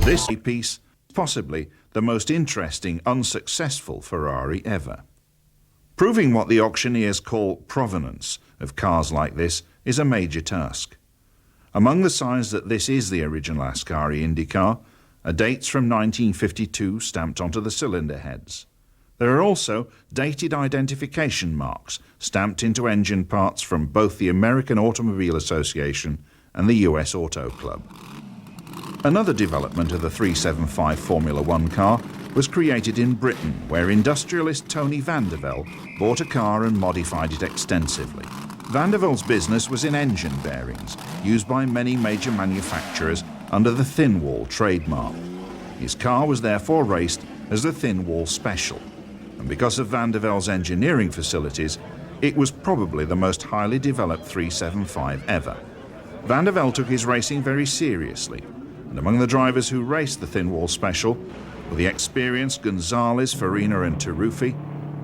This piece, possibly the most interesting unsuccessful Ferrari ever. Proving what the auctioneers call provenance of cars like this is a major task. Among the signs that this is the original Ascari Indy car are dates from 1952 stamped onto the cylinder heads. There are also dated identification marks stamped into engine parts from both the American Automobile Association and the US Auto Club. Another development of the 375 Formula One car was created in Britain, where industrialist Tony Vandervelde bought a car and modified it extensively. Vandervelde's business was in engine bearings, used by many major manufacturers under the thin wall trademark. His car was therefore raced as the thin wall special, and because of Vandervelde's engineering facilities, it was probably the most highly developed 375 ever. Vandervelde took his racing very seriously, and among the drivers who raced the thin wall special were the experienced Gonzalez, Farina and Taruffi,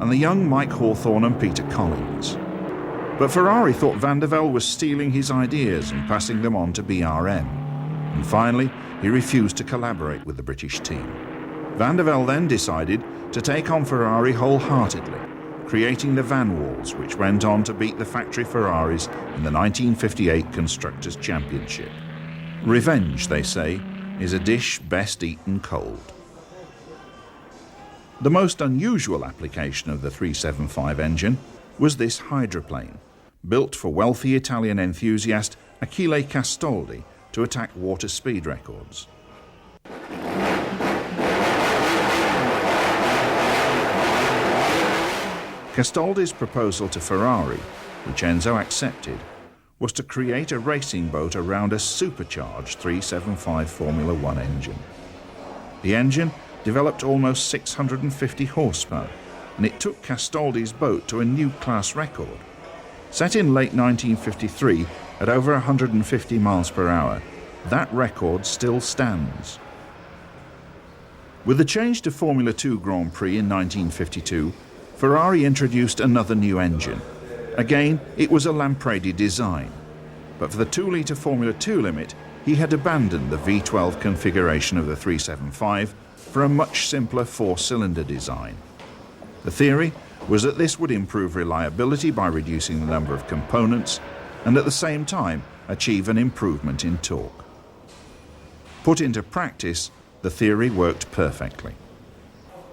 and the young Mike Hawthorne and Peter Collins. But Ferrari thought Vandervelde was stealing his ideas and passing them on to BRM, and finally he refused to collaborate with the British team. Vandervelde then decided to take on Ferrari wholeheartedly, creating the van walls which went on to beat the factory Ferraris in the 1958 Constructors' Championship. Revenge, they say, is a dish best eaten cold. The most unusual application of the 375 engine was this hydroplane, built for wealthy Italian enthusiast Achille Castaldi to attack water speed records. Castaldi's proposal to Ferrari, which Enzo accepted, was to create a racing boat around a supercharged 375 Formula One engine. The engine developed almost 650 horsepower, and it took Castaldi's boat to a new class record. Set in late 1953 at over 150 miles per hour, that record still stands. With the change to Formula 2 Grand Prix in 1952, Ferrari introduced another new engine. Again, it was a Lampredi design, but for the 2-litre Formula 2 limit, he had abandoned the V12 configuration of the 375 for a much simpler 4-cylinder design. The theory was that this would improve reliability by reducing the number of components and at the same time achieve an improvement in torque. Put into practice, the theory worked perfectly.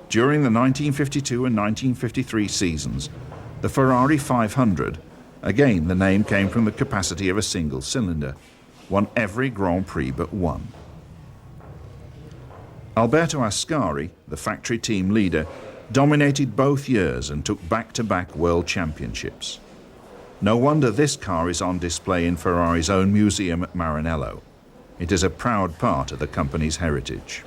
During the 1952 and 1953 seasons, the Ferrari 500, again the name came from the capacity of a single cylinder, won every Grand Prix but one. Alberto Ascari, the factory team leader, dominated both years and took back-to-back world championships. No wonder this car is on display in Ferrari's own museum at Maranello. It is a proud part of the company's heritage.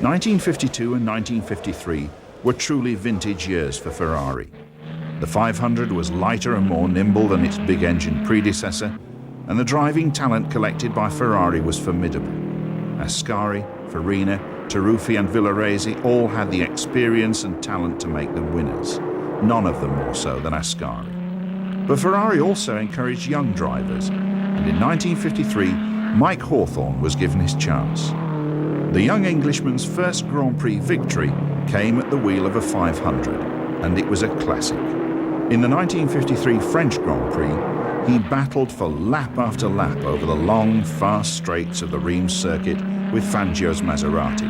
1952 and 1953 were truly vintage years for Ferrari. The 500 was lighter and more nimble than its big-engine predecessor, and the driving talent collected by Ferrari was formidable. Ascari, Farina, Taruffi and Villaresi all had the experience and talent to make them winners, none of them more so than Ascari. But Ferrari also encouraged young drivers, and in 1953, Mike Hawthorne was given his chance. The young Englishman's first Grand Prix victory came at the wheel of a 500, and it was a classic. In the 1953 French Grand Prix, he battled for lap after lap over the long, fast straights of the Reims circuit with Fangio's Maserati.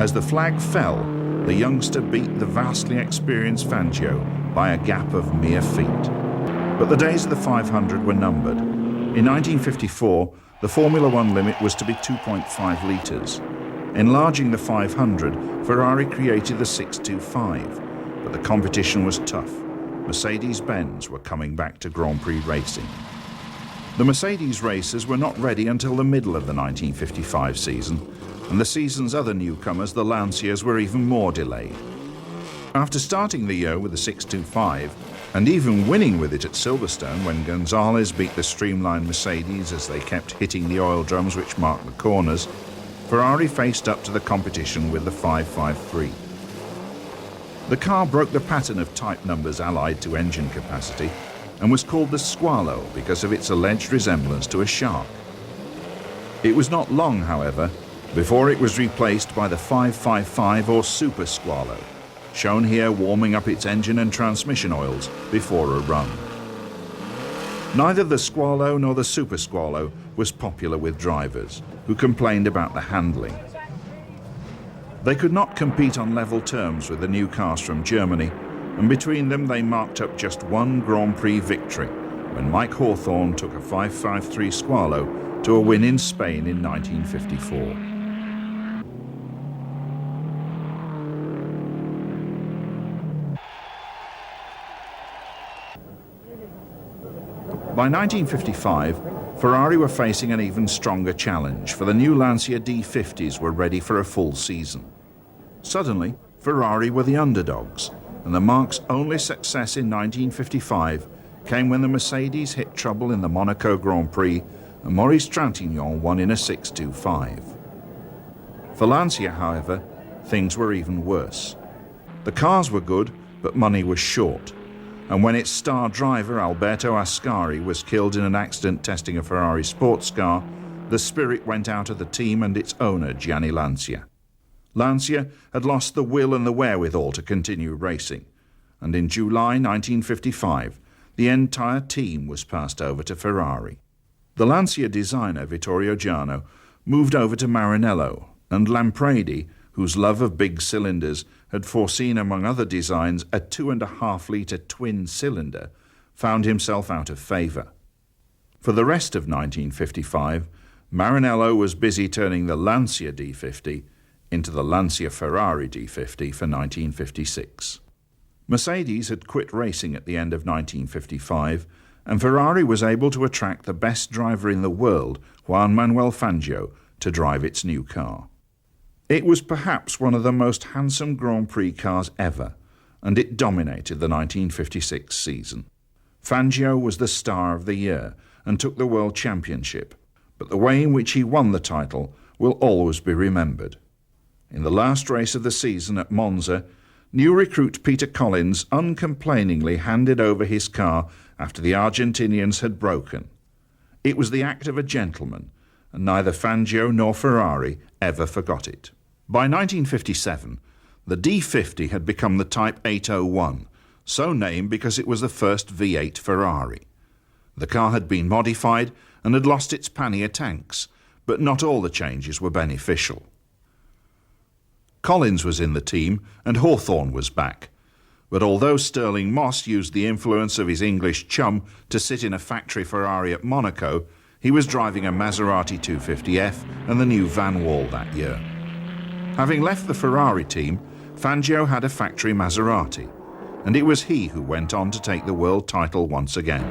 As the flag fell, the youngster beat the vastly experienced Fangio by a gap of mere feet. But the days of the 500 were numbered. In 1954, the Formula One limit was to be 2.5 litres. Enlarging the 500, Ferrari created the 625, but the competition was tough. Mercedes-Benz were coming back to Grand Prix racing. The Mercedes racers were not ready until the middle of the 1955 season, and the season's other newcomers, the Lanciers, were even more delayed. After starting the year with the 625, and even winning with it at Silverstone when Gonzalez beat the streamlined Mercedes as they kept hitting the oil drums which marked the corners, Ferrari faced up to the competition with the 553. The car broke the pattern of type numbers allied to engine capacity and was called the Squalo because of its alleged resemblance to a shark. It was not long, however, before it was replaced by the 555 or Super Squalo, shown here warming up its engine and transmission oils before a run. Neither the Squalo nor the Super Squalo was popular with drivers, who complained about the handling. They could not compete on level terms with the new cars from Germany, and between them they marked up just one Grand Prix victory when Mike Hawthorne took a 553 Squalo to a win in Spain in 1954. By 1955, Ferrari were facing an even stronger challenge, for the new Lancia D50s were ready for a full season. Suddenly, Ferrari were the underdogs, and the marque's only success in 1955 came when the Mercedes hit trouble in the Monaco Grand Prix and Maurice Trintignant won in a 6.25. For Lancia, however, things were even worse. The cars were good, but money was short. And when its star driver Alberto Ascari was killed in an accident testing a Ferrari sports car, the spirit went out of the team and its owner, Gianni Lancia. Lancia had lost the will and the wherewithal to continue racing, and in July 1955, the entire team was passed over to Ferrari. The Lancia designer, Vittorio Giano, moved over to Maranello, and Lampredi, whose love of big cylinders had foreseen, among other designs, a 2.5-litre twin cylinder, found himself out of favour. For the rest of 1955, Maranello was busy turning the Lancia D50 into the Lancia Ferrari D50 for 1956. Mercedes had quit racing at the end of 1955, and Ferrari was able to attract the best driver in the world, Juan Manuel Fangio, to drive its new car. It was perhaps one of the most handsome Grand Prix cars ever, and it dominated the 1956 season. Fangio was the star of the year and took the World Championship, but the way in which he won the title will always be remembered. In the last race of the season at Monza, new recruit Peter Collins uncomplainingly handed over his car after the Argentinians had broken. It was the act of a gentleman, and neither Fangio nor Ferrari ever forgot it. By 1957, the D50 had become the Type 801, so named because it was the first V8 Ferrari. The car had been modified and had lost its pannier tanks, but not all the changes were beneficial. Collins was in the team and Hawthorne was back, but although Stirling Moss used the influence of his English chum to sit in a factory Ferrari at Monaco, he was driving a Maserati 250F and the new Van Wall that year. Having left the Ferrari team, Fangio had a factory Maserati, and it was he who went on to take the world title once again.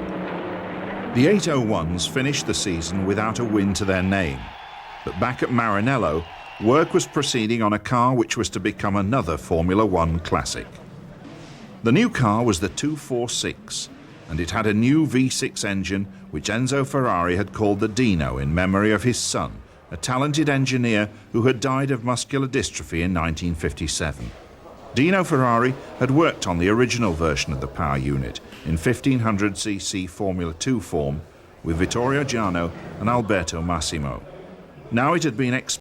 The 801s finished the season without a win to their name, but back at Maranello, work was proceeding on a car which was to become another Formula One classic. The new car was the 246, and it had a new V6 engine which Enzo Ferrari had called the Dino in memory of his son, a talented engineer who had died of muscular dystrophy in 1957. Dino Ferrari had worked on the original version of the power unit in 1500cc Formula 2 form with Vittorio Giano and Alberto Massimo. Now it had been expanded